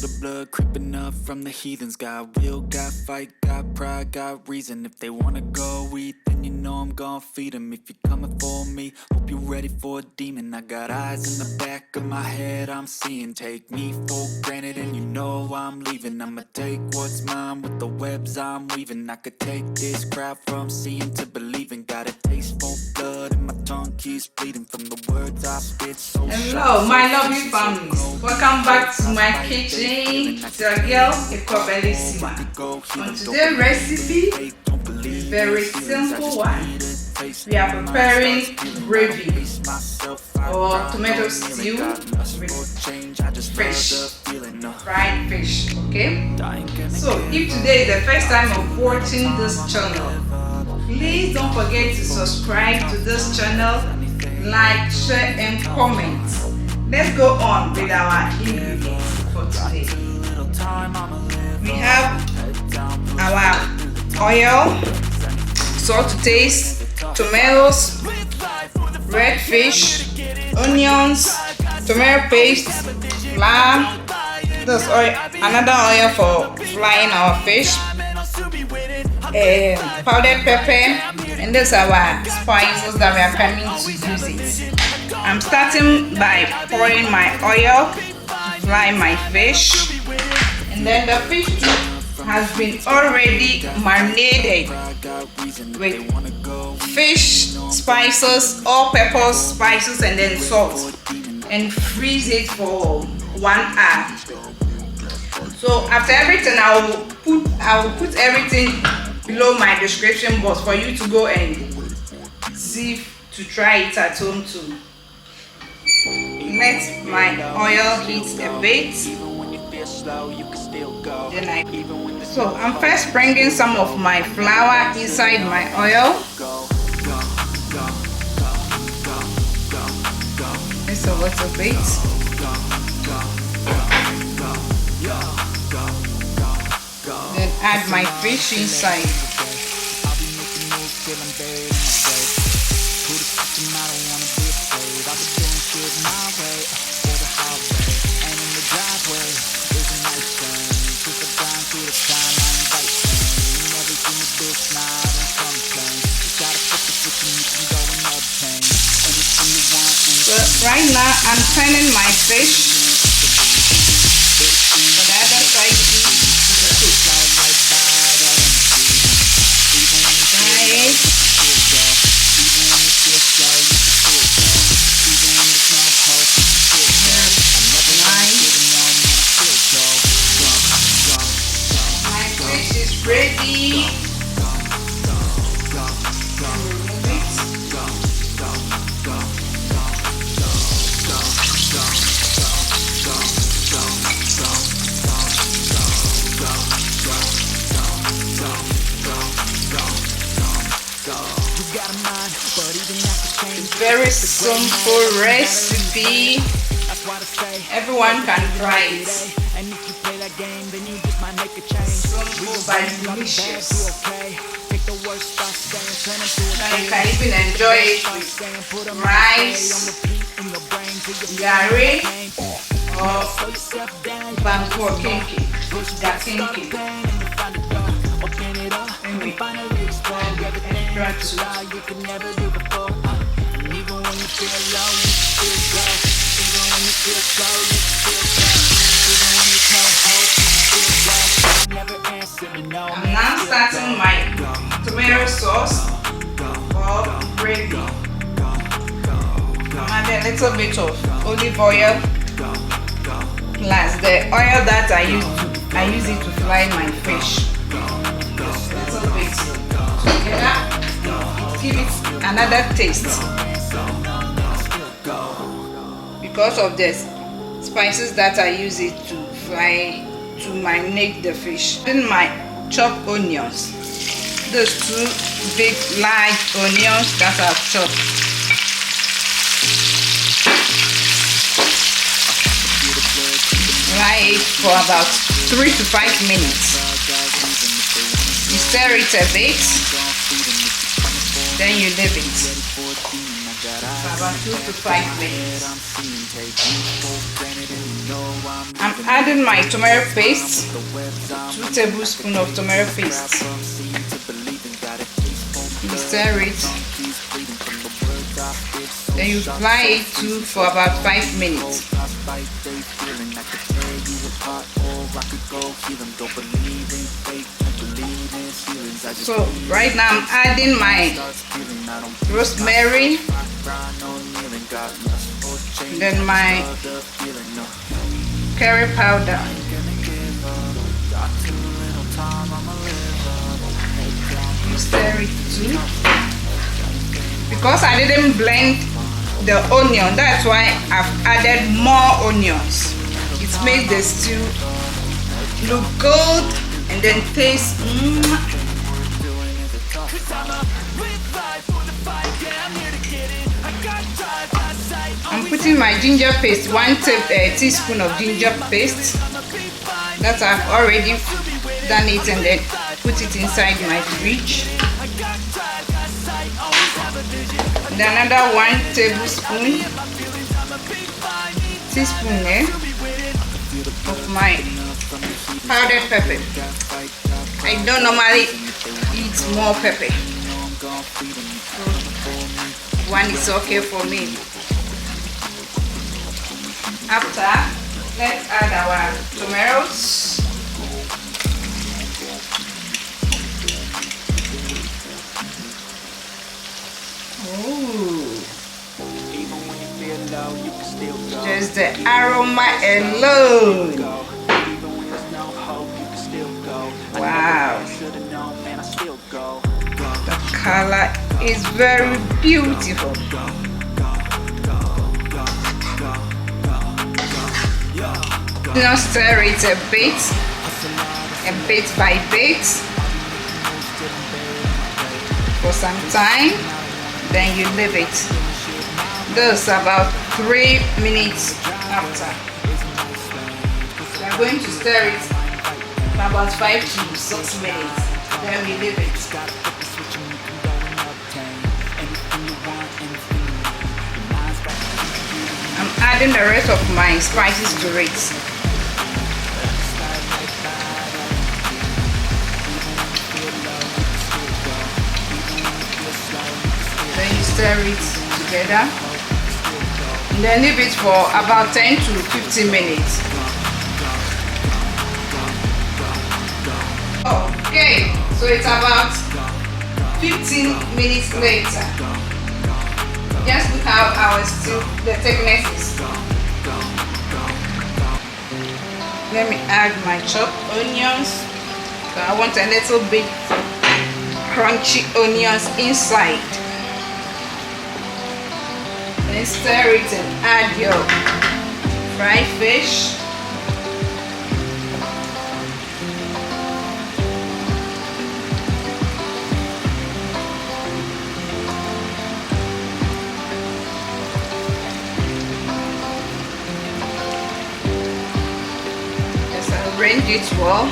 the blood creeping up from the heathens. Got will, got fight, got pride, got reason. If they wanna go eat, then you know I'm gon' feed them. If you're coming for me, hope you're ready for a demon. I got eyes in the back of my head, I'm seeing. Take me for granted and you know I'm leaving. I'ma take what's mine with the webs I'm weaving. I could take this crowd from seeing to believing. Got a taste for blood and my tongue keeps bleeding from the words I spit. So hello my lovely families, welcome back to my kitchen. It's your girl Ekobelissima. On today's recipe, very simple one. We are preparing gravy or tomato stew with fish, fried fish. Okay, so if today is the first time of watching this channel, please don't forget to subscribe to this channel, like, share and comment. Let's go on with our ingredients for today. We have our oil, salt to taste, tomatoes, red fish, onions, tomato paste, flour, this oil, another oil for frying our fish, powdered pepper, and these are our spices that we are coming to use it. I'm starting by pouring my oil to fry my fish, and then the fish has been already marinated with fish, spices, all peppers, spices, and then salt, and freeze it for 1 hour. So after everything, I will put everything below my description box for you to go and see to try it at home too. Let my oil heat a bit. So I'm first bringing some of my flour inside my oil. Just a little bit. Then add my fish inside. So right now I'm turning my fish for the other side to cook. My fish is ready. Very simple recipe. Everyone can try it. Simple but delicious. Now you can even enjoy it with rice, gari, or banku or kinky. I'm now starting my tomato sauce or gravy. I'm adding a little bit of olive oil plus the oil that I use it to fry my fish. A little bit together, give it another taste. Because of the spices that I use it to fry, to marinate the fish. Then my chopped onions. Those 2 big large onions that I've chopped. Fry it for about 3 to 5 minutes. You stir it a bit, then you leave it. for about 2 to 5 minutes. I'm adding my tomato paste, 2 tablespoons of tomato paste. You stir it, then you fry it too for about 5 minutes. So right now I'm adding my rosemary, then my curry powder. You stir it too. Because I didn't blend the onion, that's why I've added more onions. It makes the stew look good and then taste. I'm putting my ginger paste, 1 teaspoon of ginger paste. That I've already done it, and then put it inside my fridge. And another 1 teaspoon of my powdered pepper. I don't normally eat more pepper. So 1 is okay for me. After, let's add our tomatoes. Ooh. Just the aroma alone. Wow. The color is very beautiful. Now stir it a bit by bit for some time, then you leave it. This about 3 minutes after. We are going to stir it for about 5 to 6 minutes, then we leave it. I'm adding the rest of my spices to it. Then you stir it together, and then leave it for about 10 to 15 minutes. Okay, so it's about 15 minutes later. Just look how our stew, the thickness is. Let me add my chopped onions. So I want a little bit crunchy onions inside. Then stir it and add your fried fish. Just arrange it well.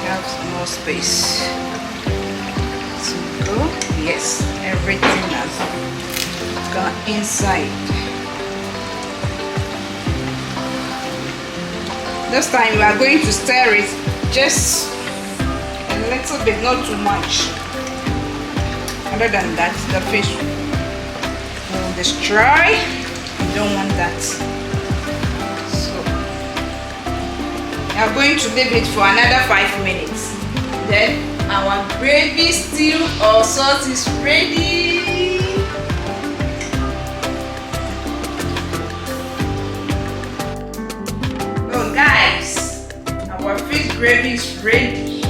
Have more space. Yes, everything has gone inside. This time we are going to stir it just a little bit, not too much. Other than that, the fish will destroy. You don't want that. So we are going to leave it for another 5 minutes. Then our gravy stew or sauce is ready. Oh guys, our fish gravy is ready.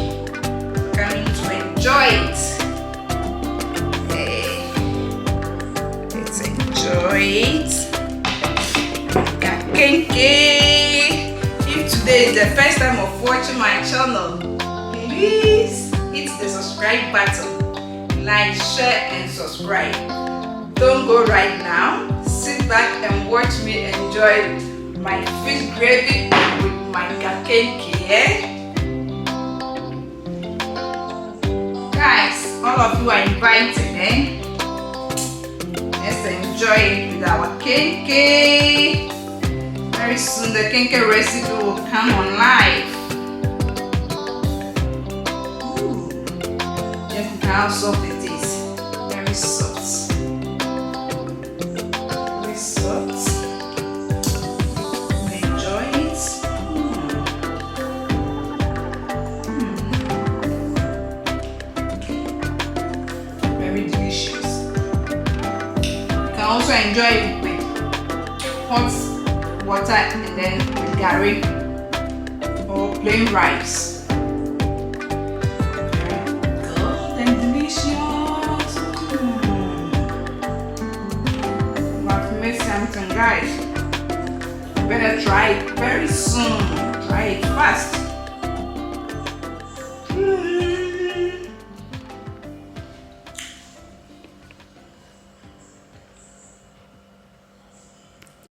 Coming to enjoy it. Hey, let's enjoy it. If today is the first time of watching my channel, please hit the subscribe button, like, share and subscribe. Don't go right now. Sit back and watch me enjoy my fish gravy with my kakenki. all of you are invited, eh? Let's enjoy it with our kenke. Very soon the kenke recipe will come on live. Ooh. Just look how soft it is. Very soft. Very soft. Enjoy it. Very delicious. You can also enjoy it with hot water and then with garri or plain rice. Very good and delicious. We have made something, guys. You better try it very soon. Try it fast.